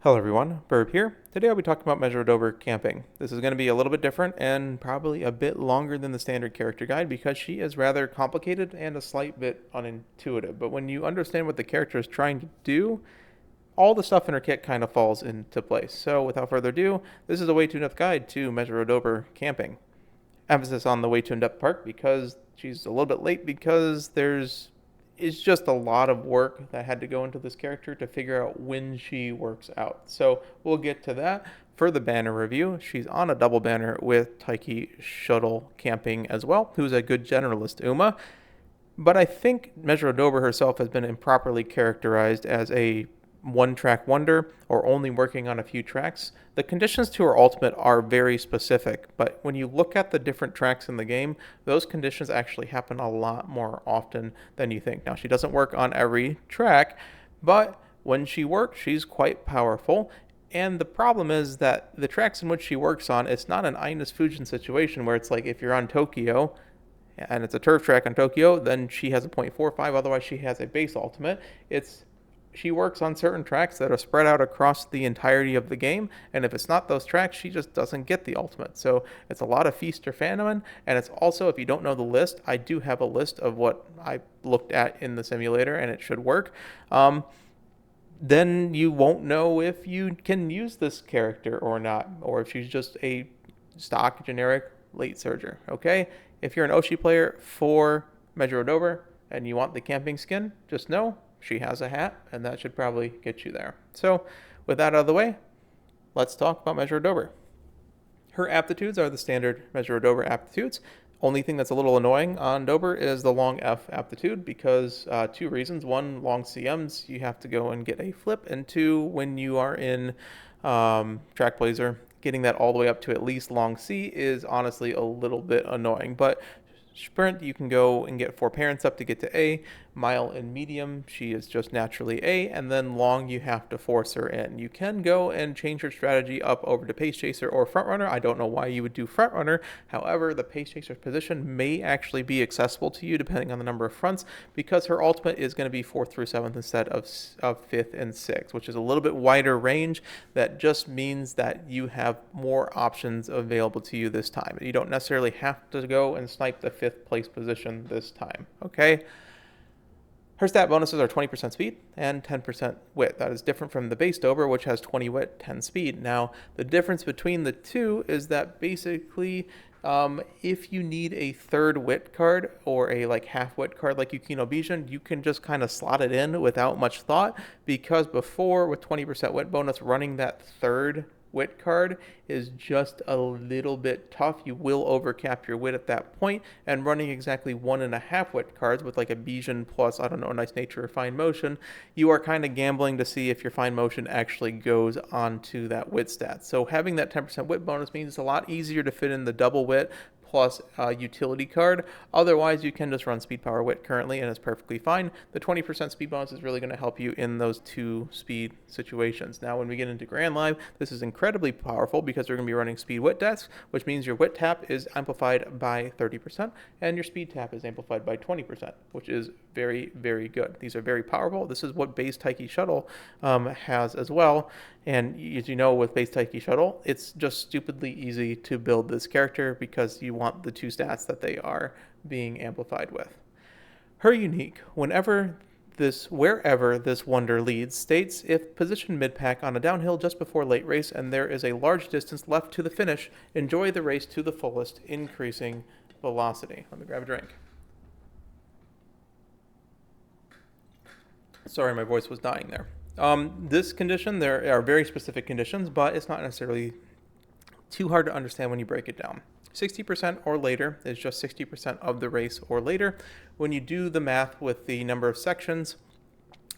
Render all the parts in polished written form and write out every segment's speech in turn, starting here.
Hello everyone, Burb here. Today I'll be talking about Mejiro Dober camping. This is going to be a little bit different and probably a bit longer than the standard character guide because she is rather complicated and a slight bit unintuitive. But when you understand what the character is trying to do, all the stuff in her kit kind of falls into place. So without further ado, this is a way too in-depth guide to Mejiro Dober camping. Emphasis on the way too in-depth part because she's a little bit late because it's just a lot of work that had to go into this character to figure out when she works out. So we'll get to that. For the banner review, she's on a double banner with Taiki Shuttle camping as well, who's a good generalist Uma. But I think Mejiro Dober herself has been improperly characterized as a one-track wonder or only working on a few tracks. The conditions to her ultimate are very specific, but when you look at the different tracks in the game, those conditions actually happen a lot more often than you think. Now, she doesn't work on every track, but when she works, she's quite powerful. And the problem is that the tracks in which she works on, it's not an Ines Fujin situation where it's like if you're on Tokyo and it's a turf track on Tokyo, then she has a 0.45, otherwise she has a base ultimate. She works on certain tracks that are spread out across the entirety of the game, and if it's not those tracks, she just doesn't get the ultimate. So it's a lot of feast or famine, and it's also, if you don't know the list, I do have a list of what I looked at in the simulator, and it should work. Then you won't know if you can use this character or not, or if she's just a stock generic late surger, okay? If you're an Oshi player for Mejiro Dober and you want the camping skin, just know she has a hat, and that should probably get you there. So, with that out of the way, let's talk about Mejiro Dober. Her aptitudes are the standard Mejiro Dober aptitudes. Only thing that's a little annoying on Dober is the long F aptitude because two reasons. One, long CMs, you have to go and get a flip, and two, when you are in Track Blazer, getting that all the way up to at least long C is honestly a little bit annoying. But Sprint, you can go and get 4 parents up to get to A. Mile and medium, she is just naturally A. And then long, you have to force her in. You can go and change her strategy up over to Pace Chaser or Front Runner. I don't know why you would do Front Runner. However, the Pace Chaser's position may actually be accessible to you depending on the number of fronts because her ultimate is going to be 4th through 7th instead of 5th and 6th, which is a little bit wider range. That just means that you have more options available to you this time. You don't necessarily have to go and snipe the 5th place position this time, okay? Her stat bonuses are 20% speed and 10% wit. That is different from the base Dober, which has 20 wit, 10 speed. Now, the difference between the two is that basically, if you need a third wit card or a half wit card like Yukino Bijin, you can just kind of slot it in without much thought because before, with 20% wit bonus, running that third wit card is just a little bit tough. You will overcap your wit at that point, and running exactly 1.5 wit cards with a Bijin plus, I don't know, a nice nature or fine motion, you are kind of gambling to see if your fine motion actually goes onto that wit stat. So having that 10% wit bonus means it's a lot easier to fit in the double wit plus utility card. Otherwise, you can just run speed power wit currently, and it's perfectly fine. The 20% speed bonus is really going to help you in those two speed situations. Now, when we get into Grand Live, this is incredibly powerful because we're going to be running speed wit deaths, which means your wit tap is amplified by 30%, and your speed tap is amplified by 20%, which is very, very good. These are very powerful. This is what base Taiki Shuttle has as well. And as you know, with base Taiki Shuttle, it's just stupidly easy to build this character because you want the two stats that they are being amplified with. Her unique, wherever this wonder leads, states if positioned mid-pack on a downhill just before late race and there is a large distance left to the finish, enjoy the race to the fullest, increasing velocity. Let me grab a drink. Sorry, my voice was dying there. This condition, there are very specific conditions, but it's not necessarily too hard to understand when you break it down. 60% or later is just 60% of the race or later. When you do the math with the number of sections,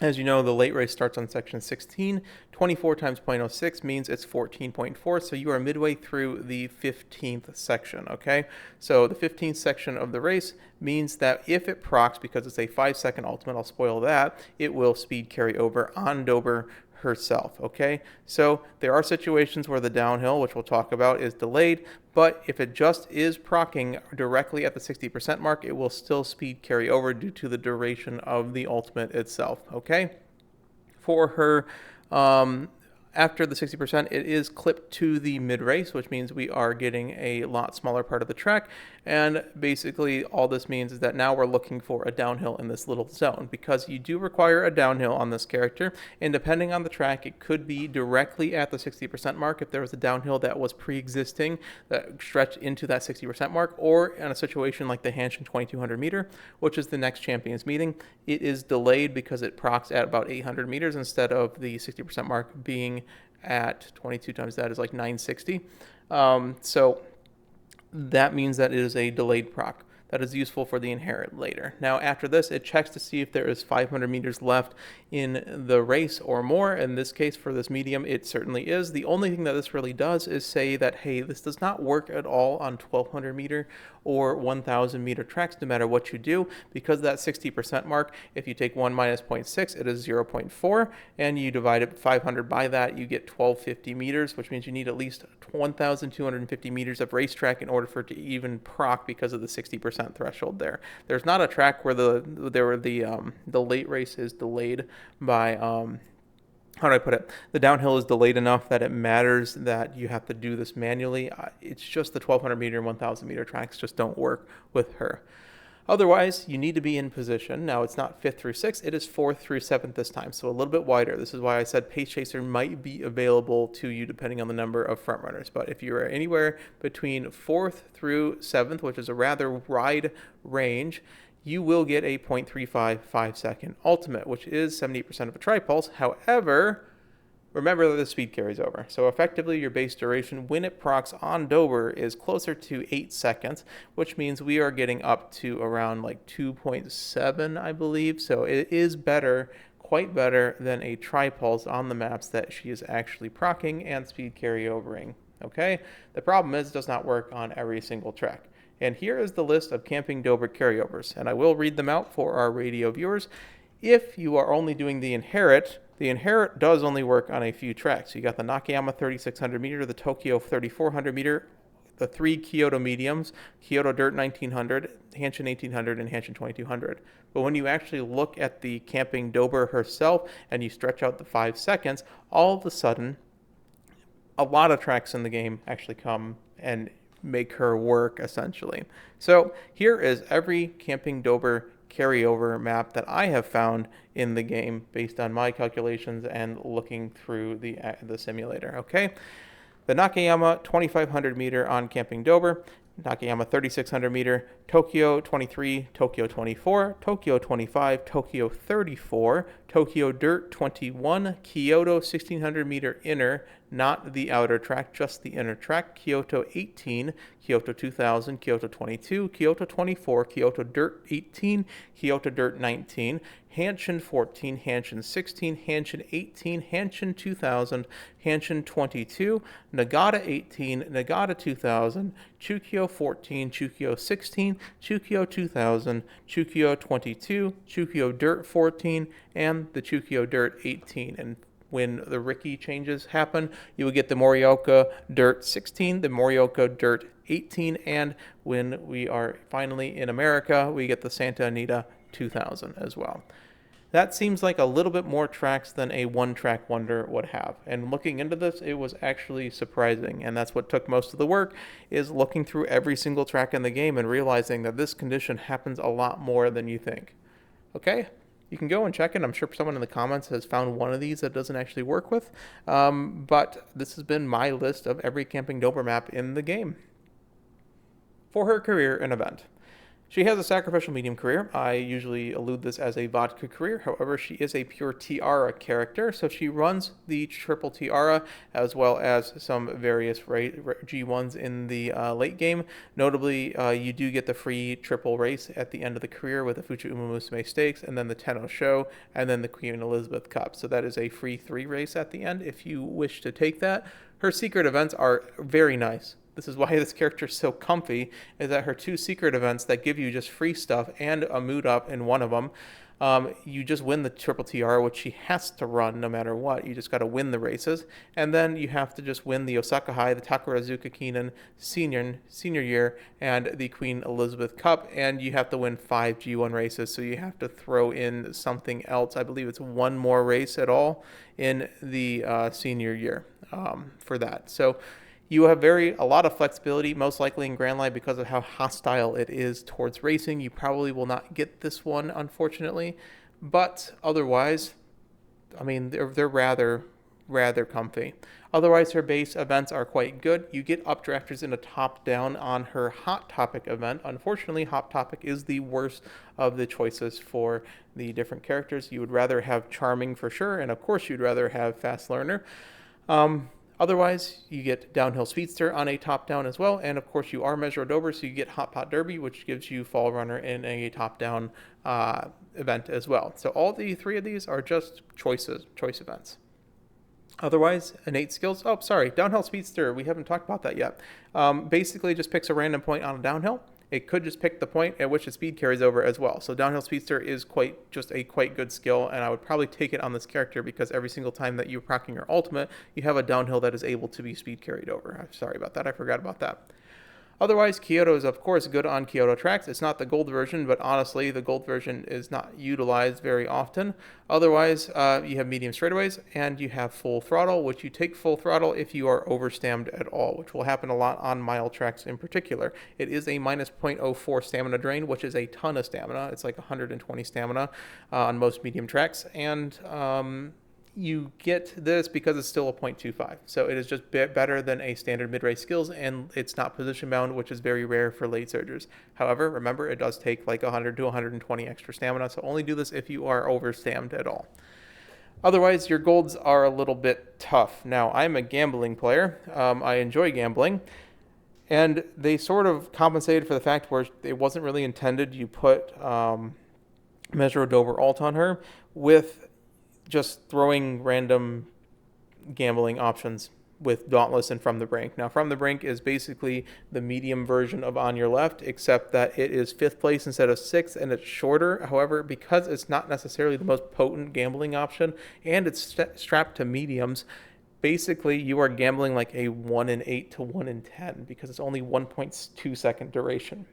as you know, the late race starts on section 16. 24 times 0.06 means it's 14.4, so you are midway through the 15th section, okay? So the 15th section of the race means that if it procs, because it's a 5-second ultimate, I'll spoil that, it will speed carry over on Dober herself, okay? So there are situations where the downhill, which we'll talk about, is delayed, but if it just is proc'ing directly at the 60% mark, it will still speed carry over due to the duration of the ultimate itself, okay? For her After the 60%, it is clipped to the mid-race, which means we are getting a lot smaller part of the track. And basically, all this means is that now we're looking for a downhill in this little zone, because you do require a downhill on this character. And depending on the track, it could be directly at the 60% mark if there was a downhill that was pre-existing that stretched into that 60% mark, or in a situation like the Hanshin 2200 meter, which is the next champions meeting, it is delayed because it procs at about 800 meters instead of the 60% mark being at 22 times that is like 960. So that means that it is a delayed proc that is useful for the inherit later. Now, after this, it checks to see if there is 500 meters left in the race or more. In this case, for this medium, it certainly is. The only thing that this really does is say that, hey, this does not work at all on 1200 meter or 1000 meter tracks, no matter what you do, because that 60% mark, if you take 1 minus 0.6, it is 0.4, and you divide it 500 by that, you get 1250 meters, which means you need at least 1,250 meters of racetrack in order for it to even proc because of the 60% threshold there. There's not a track where the late race is delayed by how do I put it? The downhill is delayed enough that it matters that you have to do this manually. It's just the 1200 meter and 1000 meter tracks just don't work with her. Otherwise, you need to be in position. Now, it's not 5th through 6th, it is 4th through 7th this time, so a little bit wider. This is why I said Pace Chaser might be available to you depending on the number of front runners. But if you are anywhere between 4th through 7th, which is a rather wide range, you will get a 0.35 5-second ultimate, which is 78% of a tri-pulse. However, remember that the speed carries over. So effectively, your base duration when it procs on Dober is closer to 8 seconds, which means we are getting up to around like 2.7, I believe. So it is better, quite better than a tri-pulse on the maps that she is actually procking and speed carryovering. Okay? The problem is it does not work on every single track. And here is the list of camping Dober carryovers, and I will read them out for our radio viewers. If you are only doing the inherit does only work on a few tracks. You got the Nakayama 3600 meter, the Tokyo 3400 meter, the 3 Kyoto mediums, Kyoto Dirt 1900, Hanshin 1800, and Hanshin 2200. But when you actually look at the camping Dober herself and you stretch out the 5 seconds, all of a sudden, a lot of tracks in the game actually come and make her work, essentially. So here is every camping Dober carryover map that I have found in the game based on my calculations and looking through the simulator. Okay, the Nakayama 2500 meter on camping Dober, Nakayama 3600 meter, Tokyo 23, Tokyo 24, Tokyo 25, Tokyo 34, Tokyo Dirt 21, Kyoto 1600 meter inner, not the outer track, just the inner track, Kyoto 18, Kyoto 2000, Kyoto 22, Kyoto 24, Kyoto Dirt 18, Kyoto Dirt 19, Hanshin 14, Hanshin 16, Hanshin 18, Hanshin 2000, Hanshin 22, Nagata 18, Nagata 2000, Chukyo 14, Chukyo 16, Chukyo 2000, Chukyo 22, Chukyo Dirt 14, and the Chukyo Dirt 18. And when the Riki changes happen, you will get the Morioka Dirt 16, the Morioka Dirt 18, and when we are finally in America, we get the Santa Anita 2000 as well. That seems like a little bit more tracks than a one-track wonder would have. And looking into this, it was actually surprising. And that's what took most of the work, is looking through every single track in the game and realizing that this condition happens a lot more than you think. Okay? You can go and check it. I'm sure someone in the comments has found one of these that doesn't actually work with. But this has been my list of every camping Dober map in the game. For her career and event. She has a sacrificial medium career. I usually allude this as a vodka career. However, she is a pure tiara character, so she runs the triple tiara as well as some various G1s in the late game. Notably, you do get the free triple race at the end of the career with the Fuji Umamusume Stakes, and then the Tenno Show, and then the Queen Elizabeth Cup. So that is a free 3 race at the end if you wish to take that. Her secret events are very nice. This is why this character is so comfy, is that her 2 secret events that give you just free stuff and a mood up in one of them You just win the Triple TR, which she has to run no matter what. You just got to win the races. And then you have to just win the Osaka High, the Takarazuka Keenan senior year, and the Queen Elizabeth Cup. And you have to win 5 G1 races. So you have to throw in something else. I believe it's one more race at all in the senior year for that. So you have a lot of flexibility, most likely in Grand Line because of how hostile it is towards racing. You probably will not get this one, unfortunately, but otherwise, I mean, they're rather comfy. Otherwise, her base events are quite good. You get updrafters in a top down on her Hot Topic event. Unfortunately, Hot Topic is the worst of the choices for the different characters. You would rather have Charming for sure, and of course, you'd rather have Fast Learner. Otherwise, you get Downhill Speedster on a top-down as well, and of course you are Mejiro Dober, so you get Hot Pot Derby, which gives you Fall Runner in a top-down event as well. So all the 3 of these are just choice events. Otherwise, innate skills. Oh, sorry, Downhill Speedster. We haven't talked about that yet. Basically, just picks a random point on a downhill. It could just pick the point at which the speed carries over as well. So Downhill Speedster is quite good skill, and I would probably take it on this character because every single time that you're proccing your ultimate, you have a downhill that is able to be speed carried over. I'm sorry about that. I forgot about that. Otherwise, Kyoto is, of course, good on Kyoto tracks. It's not the gold version, but honestly, the gold version is not utilized very often. Otherwise, you have medium straightaways, and you have full throttle, which you take full throttle if you are overstammed at all, which will happen a lot on mile tracks in particular. It is a minus 0.04 stamina drain, which is a ton of stamina. It's like 120 stamina on most medium tracks, and you get this because it's still a 0.25. So it is just better than a standard mid-race skills, and it's not position bound, which is very rare for late surgers. However, remember, it does take like 100 to 120 extra stamina, so only do this if you are overstammed at all. Otherwise, your golds are a little bit tough. Now, I'm a gambling player. I enjoy gambling. And they sort of compensated for the fact where it wasn't really intended. You put Mejiro Dober alt on her with just throwing random gambling options with Dauntless and From the Brink. Now, From the Brink is basically the medium version of On Your Left, except that it is 5th place instead of 6th, and it's shorter. However, because it's not necessarily the most potent gambling option, and it's strapped to mediums, basically you are gambling like a 1 in 8 to 1 in 10, because it's only 1.2 second duration.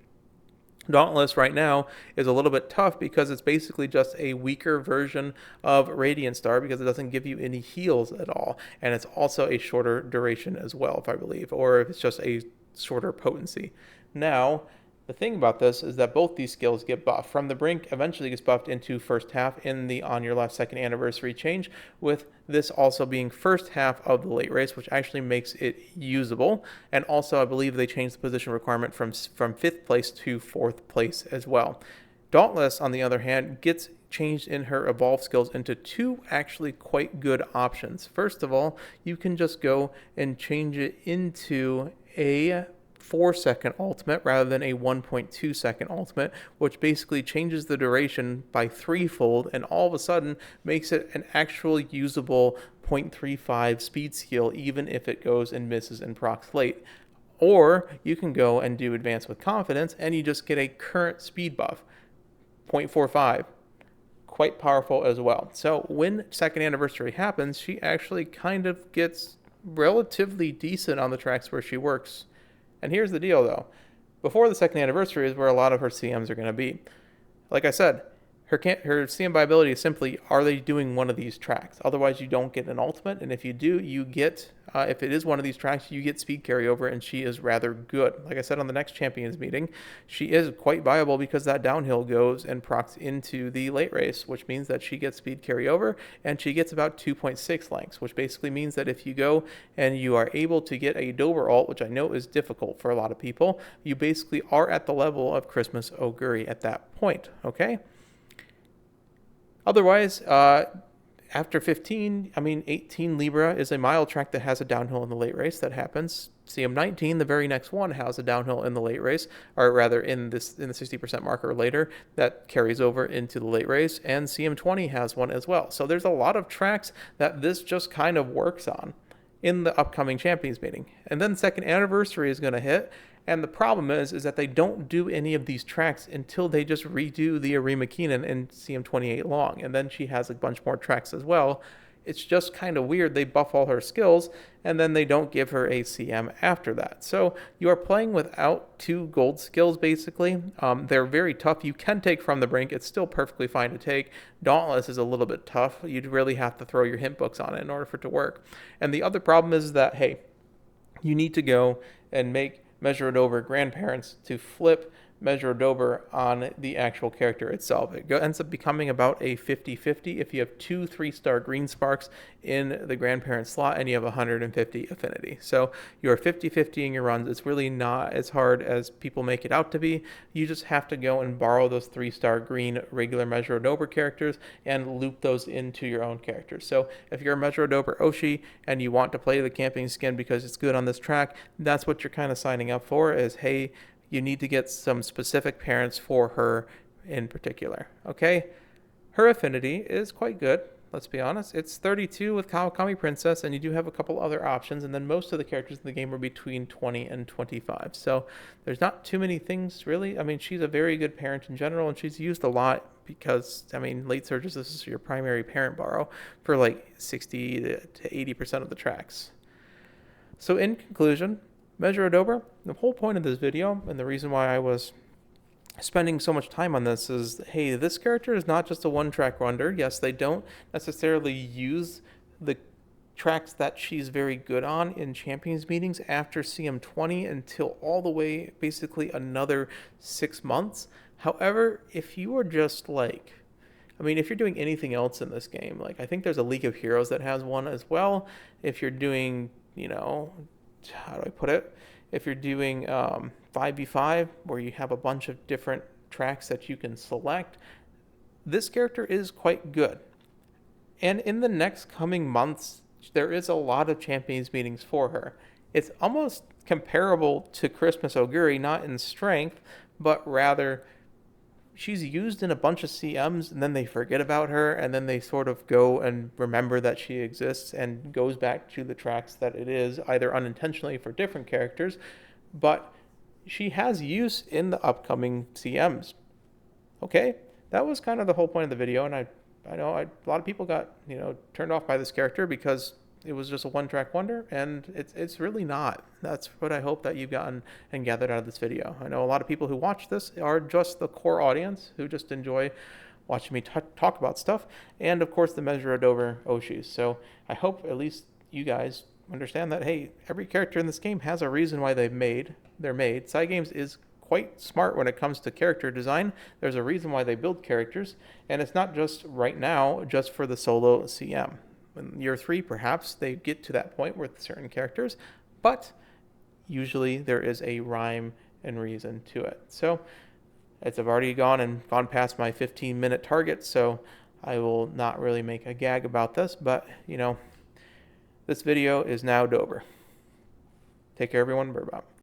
Dauntless right now is a little bit tough because it's basically just a weaker version of Radiant Star because it doesn't give you any heals at all. And it's also a shorter duration as well, if I believe, or if it's just a shorter potency. Now, the thing about this is that both these skills get buffed. From the Brink eventually gets buffed into first half in the On Your Left 2nd anniversary change, with this also being first half of the late race, which actually makes it usable. And also, I believe they changed the position requirement from 5th place to 4th place as well. Dauntless, on the other hand, gets changed in her evolve skills into 2 actually quite good options. First of all, you can just go and change it into a 4-second ultimate rather than a 1.2 second ultimate, which basically changes the duration by 3-fold and all of a sudden makes it an actual usable 0.35 speed skill even if it goes and misses and procs late. Or you can go and do Advance with Confidence and you just get a current speed buff, 0.45. Quite powerful as well. So when 2nd anniversary happens, she actually kind of gets relatively decent on the tracks where she works. And here's the deal, though. Before the 2nd anniversary is where a lot of her CMs are going to be. Like I said, her CM viability is simply, are they doing one of these tracks? Otherwise, you don't get an ultimate. And if you do, you get, if it is one of these tracks, you get speed carryover, and she is rather good. Like I said on the next Champions meeting, she is quite viable because that downhill goes and procs into the late race, which means that she gets speed carryover, and she gets about 2.6 lengths, which basically means that if you go and you are able to get a Dober ult, which I know is difficult for a lot of people, you basically are at the level of Christmas Oguri at that point, okay? Otherwise, after 18 Libra is a mile track that has a downhill in the late race. That happens. CM19, the very next one, has a downhill in the late race, or rather in the 60% marker later, that carries over into the late race, and CM20 has one as well. So there's a lot of tracks that this just kind of works on. in the upcoming champions meeting. And then second anniversary is going to hit. And the problem is that they don't do any of these tracks until they just redo the Arima Keenan in CM28 long. And then she has a bunch more tracks as well. It's just kind of weird. They buff all her skills and then they don't give her a CM after that. So you are playing without 2 gold skills basically. They're very tough. You can take from the brink. It's still perfectly fine to take. Dauntless is a little bit tough. You'd really have to throw your hint books on it in order for it to work. And the other problem is that, hey, you need to go and make Mejiro Dober grandparents to flip Mejiro Dober on the actual character itself. It ends up becoming about a 50-50 if you have 2 3-star green sparks in the grandparent slot and you have 150 affinity. So you're 50-50 in your runs. It's really not as hard as people make it out to be. You just have to go and borrow those 3-star green regular Mejiro Dober characters and loop those into your own characters. So if you're a Mejiro Dober Oshi and you want to play the camping skin because it's good on this track, that's what you're kind of signing up for is, hey, you need to get some specific parents for her in particular, okay? Her affinity is quite good, let's be honest. It's 32 with Kawakami Princess, and you do have a couple other options, and then most of the characters in the game are between 20 and 25. So there's not too many things, really. I mean, she's a very good parent in general, and she's used a lot because, I mean, late surges, this is your primary parent borrow for like 60 to 80% of the tracks. So in conclusion, Mejiro Dober, the whole point of this video, and the reason why I was spending so much time on this is, hey, this character is not just a one-track wonder. Yes, they don't necessarily use the tracks that she's very good on in Champions meetings after CM20 until all the way, basically another 6 months. However, if you are just like, I mean, if you're doing anything else in this game, like I think there's a League of Heroes that has one as well. If you're doing, you know, how do I put it? If you're doing 5v5 where you have a bunch of different tracks that you can select, this character is quite good. And in the next coming months, there is a lot of Champions meetings for her. It's almost comparable to Christmas Oguri, not in strength, but rather she's used in a bunch of CMs and then they forget about her and then they sort of go and remember that she exists and goes back to the tracks that it is, either unintentionally for different characters, but she has use in the upcoming CMs. Okay, that was kind of the whole point of the video, and I know a lot of people got, you know, turned off by this character because it was just a one-track wonder, and it's really not. That's what I hope that you've gotten and gathered out of this video. I know a lot of people who watch this are just the core audience who just enjoy watching me talk about stuff, and of course the Mejiro Dober Oshis. So I hope at least you guys understand that, hey, every character in this game has a reason why they're made. Cygames is quite smart when it comes to character design. There's a reason why they build characters, and it's not just right now just for the solo CM. In year 3, perhaps they get to that point with certain characters, but usually there is a rhyme and reason to it. So I've already gone past my 15-minute target, so I will not really make a gag about this, but, you know, this video is now Dober. Take care, everyone. Bye-bye.